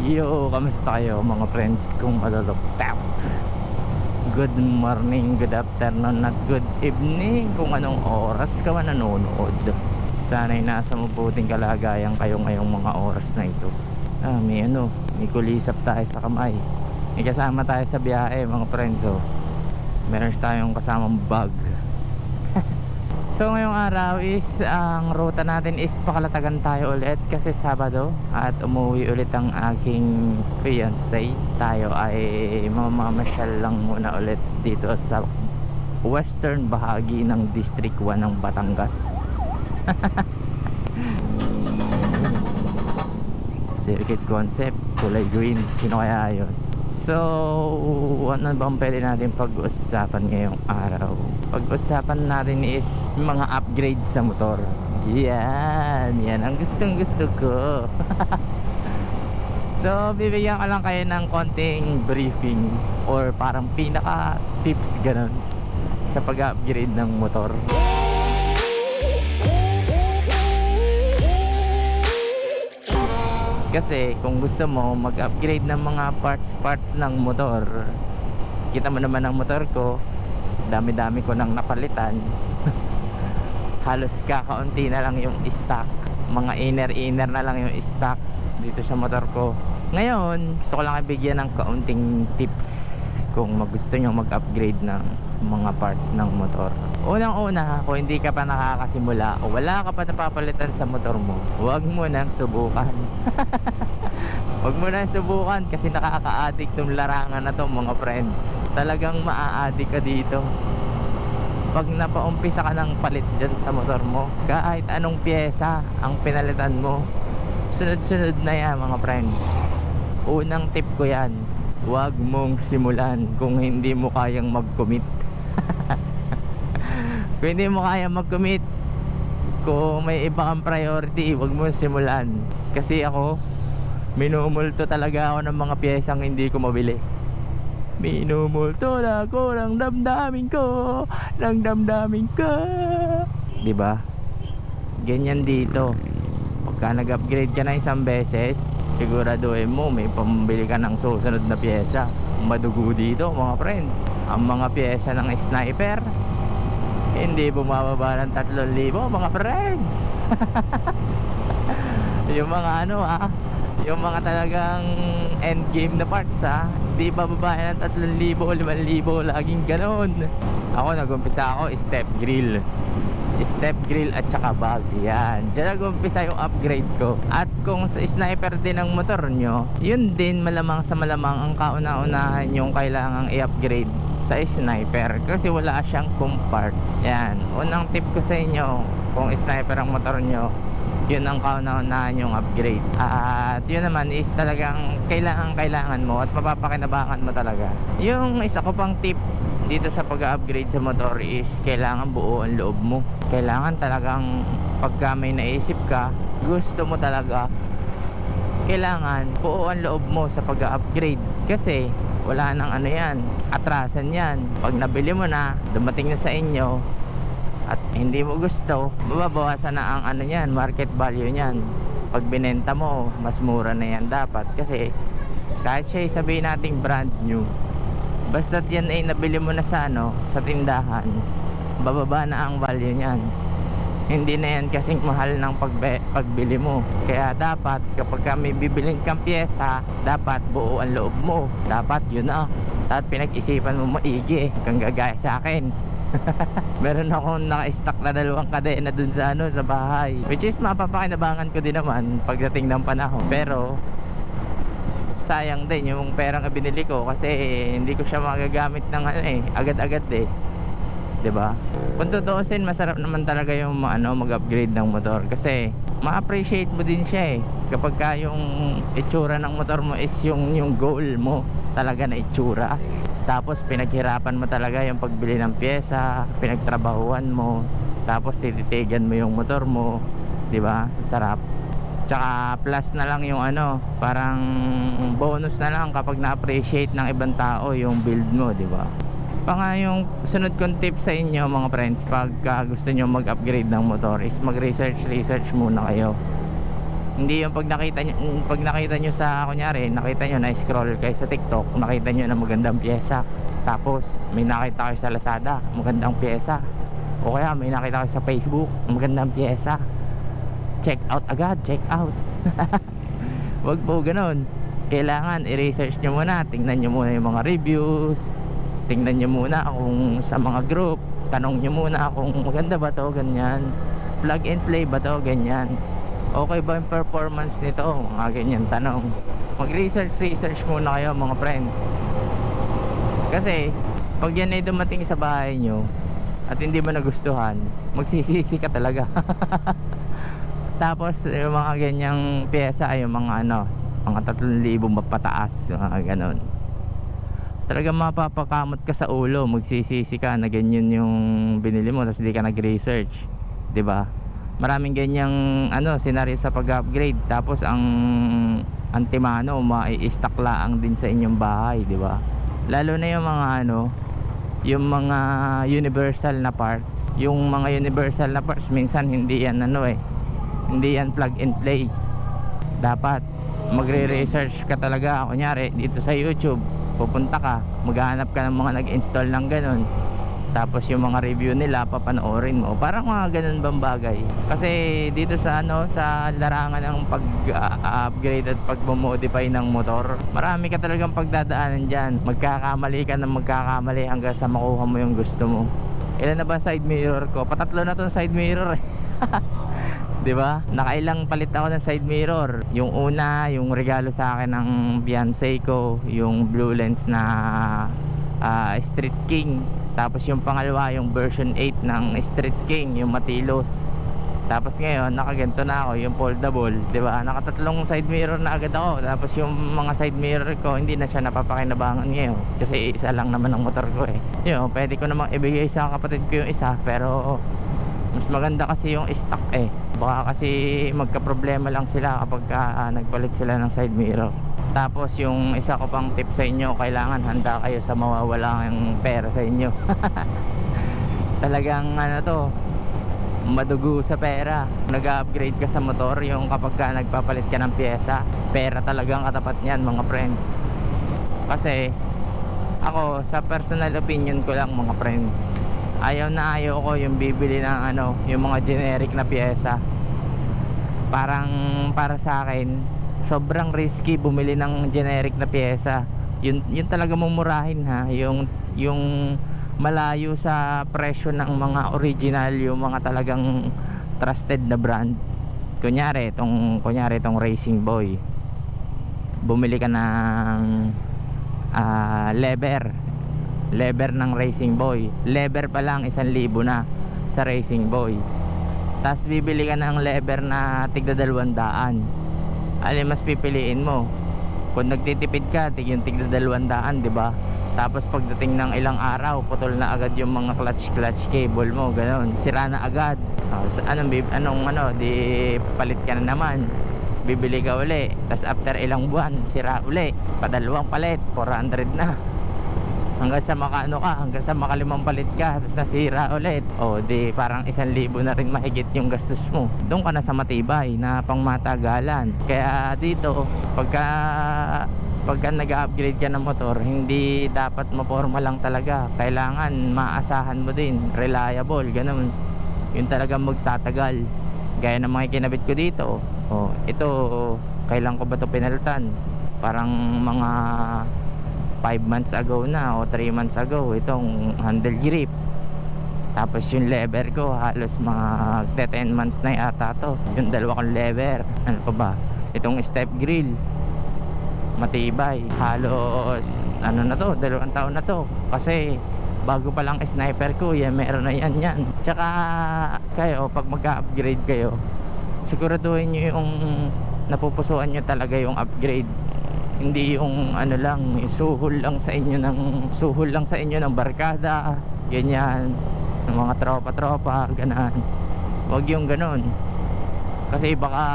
Yo, kamusta kayo mga friends kong maluluptap? Good morning, good afternoon at good evening kung anong oras ka man nanonood. Sana'y nasa mabuting kalagayan kayo ngayong mga oras na ito. May kulisap tayo sa kamay. May kasama tayo sa biyahe mga friends. Meron tayong kasamang bag. So ngayong araw is ang ruta natin is Pakalatagan tayo ulit kasi Sabado at umuwi ulit ang aking fiancé. Tayo ay mamamasyal lang muna ulit dito sa western bahagi ng District 1 ng Batangas. Circuit concept, kulay green, sino kaya yun? So, ano bang pwede natin pag-usapan ngayong araw? Pag-usapan natin is mga upgrade sa motor. Yan ang gustong gusto ko. So, bibigyan ko lang kayo ng konting briefing or parang pinaka tips ganun sa pag-upgrade ng motor. Kasi kung gusto mo mag-upgrade ng mga parts ng motor, kita mo naman ang motor ko, dami-dami ko nang napalitan. Halos kakaunti na lang yung stock, mga inner na lang yung stock dito sa motor ko. Ngayon gusto ko lang ibigyan ng kaunting tips kung gusto nyo mag-upgrade ng mga parts ng motor. Unang-una, kung hindi ka pa nakakasimula o wala ka pa napapalitan sa motor mo, huwag mo nang subukan. Huwag mo nang subukan kasi nakaka-addict tong larangan na to mga friends. Talagang maa-addict ka dito pag napaumpisa ka ng palit dyan sa motor mo. Kahit anong pyesa ang pinalitan mo, sunod-sunod na yan mga friends. Unang tip ko yan, huwag mong simulan kung hindi mo kayang mag-commit. Kung hindi mo kaya mag-commit, kung may iba kang priority, huwag mong simulan. Kasi ako, minumulto talaga ako ng mga piyesang hindi ko mabili. Minumulto na ako ng damdamin ko, ng damdamin ko. Diba? Ganyan dito. Pagka nag-upgrade ka na isang beses, siguraduhin mo may pambili ka ng susunod na pyesa. Madugo dito mga friends. Ang mga pyesa ng sniper hindi bumababa ng 3,000 mga friends. Yung mga yung mga talagang end game na parts hindi bababa ng 3,000 o 5,000, laging ganon. Ako nagumpisa ako step grill at saka bag. Yan, dyan nagumpisa yung upgrade ko. At kung sa sniper din ang motor nyo, yun din malamang sa malamang ang kauna-unahan yung kailangang i-upgrade sa sniper kasi wala siyang compart. Yan, unang tip ko sa inyo, kung sniper ang motor nyo, yun ang kauna-unahan yung upgrade. At yun naman is talagang kailangan mo at mapapakinabangan mo talaga. Yung isa ko pang tip dito sa pag-upgrade sa motor is kailangan buo ang loob mo. Kailangan talagang pagka may naisip ka, gusto mo talaga, kailangan buo ang loob mo sa pag-upgrade. Kasi wala nang atrasan yan. Pag nabili mo na, dumating na sa inyo at hindi mo gusto, mababawasan na ang market value niyan. Pag binenta mo, mas mura na yan dapat. Kasi kahit siya sabihin nating brand new, basta't yan ay nabili mo na sa tindahan, bababa na ang value niyan. Hindi na yan kasing mahal ng pagbili mo. Kaya dapat kapag may bibilin kang pyesa, dapat buo ang loob mo. Dapat yun at pinag-isipan mo maigi. Kung gagaya sa akin, meron akong naka-stock na 2 kadena dun sa sa bahay, which is mapapakinabangan ko din naman pagdating ng panahon. Pero sayang din yung perang binili ko kasi hindi ko siya magagamit ng agad-agad diba? Kung tutuusin, masarap naman talaga yung mag-upgrade ng motor kasi ma-appreciate mo din siya kapag ka yung itsura ng motor mo is yung goal mo talaga na itsura. Tapos pinaghirapan mo talaga yung pagbili ng pyesa, pinagtrabahuan mo, tapos tititigan mo yung motor mo, diba? Sarap. Tsaka plus na lang yung parang bonus na lang kapag na-appreciate ng ibang tao yung build mo, diba? Pa nga yung sunod kong tip sa inyo mga friends, pag gusto nyo mag-upgrade ng motor is mag-research muna kayo Hindi yung pag nakita nyo sa, kunyari, nakita nyo na scroll kayo sa TikTok, nakita nyo na magandang pyesa, tapos may nakita kayo sa Lazada, magandang pyesa, o kaya may nakita kayo sa Facebook, magandang pyesa, check out agad, check out. Wag po ganun. Kailangan i-research nyo muna, tingnan nyo muna yung mga reviews, tingnan nyo muna kung sa mga group, tanong nyo muna kung maganda ba to, ganyan, plug and play ba to, ganyan, okay ba yung performance nito, mga ganyan tanong. Mag-research muna kayo mga friends, kasi pag yan ay dumating sa bahay nyo at hindi mo nagustuhan, magsisisi ka talaga. Tapos yung mga ganyang pyesa ay yung mga mga 3,000 mapataas, mga ganon, talagang mapapakamot ka sa ulo, magsisisi ka na ganyan yung binili mo tapos di ka nag-research, 'di ba? Maraming ganyang senaryo sa pag-upgrade, tapos ang antimano mai-stock laang din sa inyong bahay, 'di ba? Lalo na yung mga yung mga universal na parts. Yung mga universal na parts minsan hindi yan hindi yan plug and play. Dapat magre-research ka talaga. Kunyari dito sa YouTube, pupunta ka, maghahanap ka ng mga nag-install ng ganun, tapos yung mga review nila papanoorin mo, parang mga ganun bang bagay. Kasi dito sa sa larangan ng pag-upgrade at pag-modify ng motor, marami ka talagang pagdadaanan dyan. Magkakamali ka ng magkakamali hanggang sa makuha mo yung gusto mo. Ilan na ba side mirror ko? Patatlo na tong side mirror. Diba? Nakailang palit ako ng side mirror. Yung una, yung regalo sa akin ng fiancé ko, yung blue lens na Street King. Tapos yung pangalawa, yung version 8 ng Street King, yung matilos. Tapos ngayon, nakaganto na ako, yung foldable, diba? Nakatatlong side mirror na agad ako. Tapos yung mga side mirror ko, hindi na siya napapakinabangan ngayon, kasi isa lang naman ang motor ko eh. Yun, pwede ko namang ibigay sa kapatid ko yung isa, pero mas maganda kasi yung stock eh. Baka kasi magka-problema lang sila kapag nagpalit sila ng side mirror. Tapos yung isa ko pang tip sa inyo, kailangan handa kayo sa mawawalang pera sa inyo. Talagang madugo sa pera. Nag-upgrade ka sa motor, yung kapag nagpapalit ka ng pyesa, pera talagang katapat niyan mga friends. Kasi ako, sa personal opinion ko lang mga friends, ayaw ko yung bibili ng yung mga generic na pyesa. Parang para sa akin, sobrang risky bumili ng generic na pyesa. Yun talaga mumurahin yung malayo sa presyo ng mga original, yung mga talagang trusted na brand. Kunyari tong Racing Boy, bumili ka ng lever ng Racing Boy. Lever pa lang 1,000 na sa Racing Boy. Tapos bibili ka ng lever na tigda 200. Alin mas pipiliin mo? Kung nagtitipid ka, yung tigda 200, di ba? Tapos pagdating ng ilang araw, putol na agad yung mga clutch cable mo, ganoon. Sira na agad. Di palit ka na naman. Bibili ka uli. Tapos after ilang buwan, sira uli. Padalawang palit, 400 na. Hanggang sa hanggang sa makalimang palit ka, tapos nasira ulit. O di parang 1,000 na rin mahigit yung gastos mo. Doon ka na sa matibay na pangmatagalan. Kaya dito, pagka nag-upgrade ka ng motor, hindi dapat maporma lang talaga. Kailangan maasahan mo din, reliable, ganun. Yun talagang magtatagal. Gaya ng mga kinabit ko dito. Ito, kailan ko ba ito pinalitan? Parang mga 5 months ago na o 3 months ago itong handle grip. Tapos yung lever ko halos mga 10 months na yata to. Yung dalawa kong lever, ano pa ba, itong step grill, matibay. Halos 2 taon na to. Kasi bago pa lang sniper ko, meron na yan. Tsaka kayo, pag mag-upgrade kayo, siguraduhin nyo yung napupusuan nyo talaga yung upgrade. Hindi yung yung suhol lang sa inyo ng barkada, ganyan, ng mga tropa, ganan. Huwag yung ganon. Kasi baka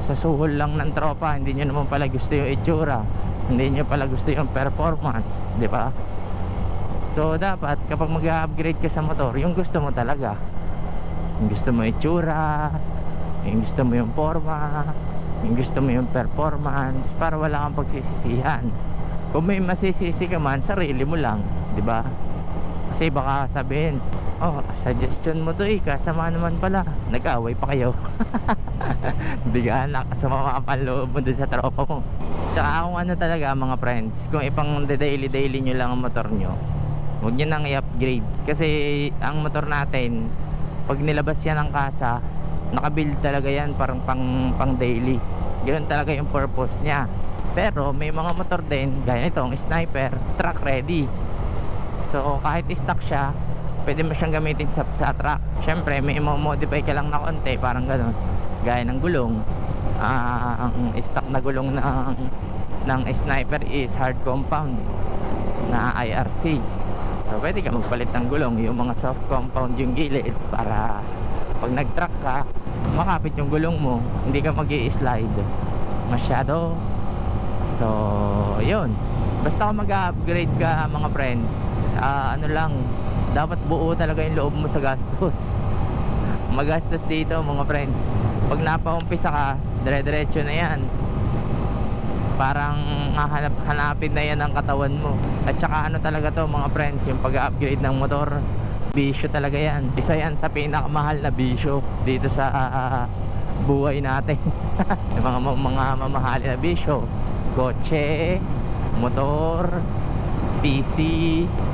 sa suhol lang ng tropa, hindi nyo naman pala gusto yung itsura, hindi nyo pala gusto yung performance, di ba? So dapat kapag mag-upgrade ka sa motor, yung gusto mo talaga, yung gusto mo itsura, Yung gusto mo yung forma, yung gusto mo yung performance, para wala kang pagsisisihan. Kung may masisisi ka man, sarili mo lang, di ba? Kasi baka sabihin, oh, suggestion mo to kasama naman pala, nag-away pa kayo. Bigaan na kasama ka loob mo dun sa tropa mo. Tsaka kung ano talaga mga friends, kung ipang daily nyo lang ang motor nyo, huwag nyo nang i-upgrade. Kasi ang motor natin, pag nilabas yan ng kasa, nakabuild talaga yan parang pang daily. Ganoon talaga yung purpose niya. Pero may mga motor din, gaya nitong Sniper, truck ready. So kahit stock siya, pwede mo siyang gamitin sa truck. Syempre may modify ka lang na konti, parang gano'n. Gaya ng gulong, ang stock na gulong ng Sniper is hard compound na IRC. So pwede ka magpalit ng gulong, yung mga soft compound yung gilid, para pag nag-truck ka, makapit yung gulong mo, hindi ka mag-i-slide masyado. So yun, basta kung mag-upgrade ka mga friends, ano lang, dapat buo talaga yung loob mo sa gastos. Magastos dito mga friends. Pag napaumpisa ka, dire-diretso na yan, parang hanapin na yan ang katawan mo. At saka ano talaga to mga friends, yung pag-upgrade ng motor, bisyo talaga yan. Isa yan sa pinakamahal na bisyo dito sa buhay natin. Yung mga mamahali na bisyo, kotse, motor, PC,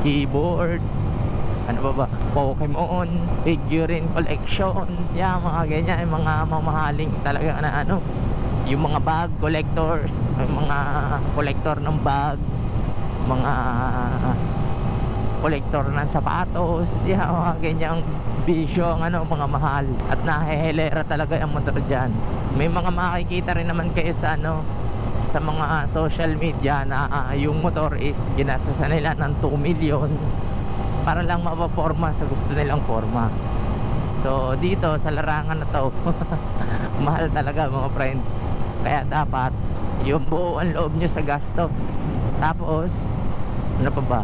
keyboard, ano ba, Pokemon, figurine collection, yan mga ganyan, yung mga mamahaling talaga na ano, yung mga bag collectors, yung mga collector ng bag, mga collector ng sapatos, yan mga ganyang bisyo, ang ano, mga mahal. At nahehelera talaga yung motor dyan. May mga makikita rin naman kayo sa ano, sa mga social media na yung motor is ginastasan nila ng 2 million para lang mapaporma sa gusto nilang forma. So dito sa larangan na to mahal talaga mga friends. Kaya dapat yung buo ang loob nyo sa gastos. Tapos ano pa ba,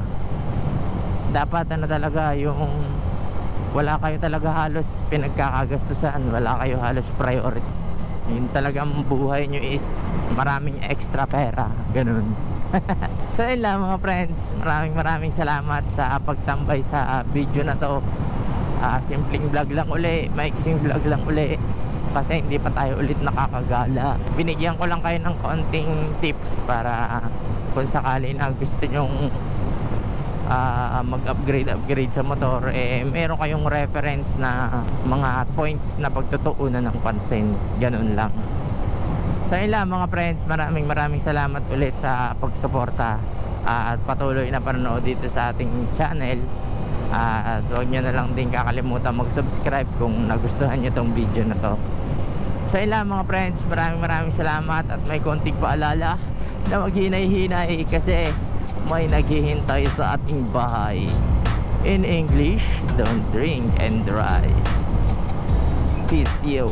dapat ano talaga, yung wala kayo talaga halos pinagkakagastusan, wala kayo halos priority. Yun talagang buhay nyo is maraming extra pera, ganun. So yun lang mga friends, maraming salamat sa pagtambay sa video na to. Simpleng vlog lang uli, maiksing vlog lang uli, kasi hindi pa tayo ulit nakakagala. Binigyan ko lang kayo ng konting tips para kung sakali na gusto nyong mag-upgrade sa motor, meron kayong reference na mga points na pagtutuunan ng pansin. Ganun lang. So yun lang mga friends, maraming salamat ulit sa pagsuporta at patuloy na panonood dito sa ating channel. At huwag nyo na lang din kakalimutan mag-subscribe kung nagustuhan nyo tong video na to. So yun lang mga friends, maraming salamat. At may konting paalala na maghinay-hinay kasi may naghihintay sa ating bahay. In English, don't drink and drive. Peace you.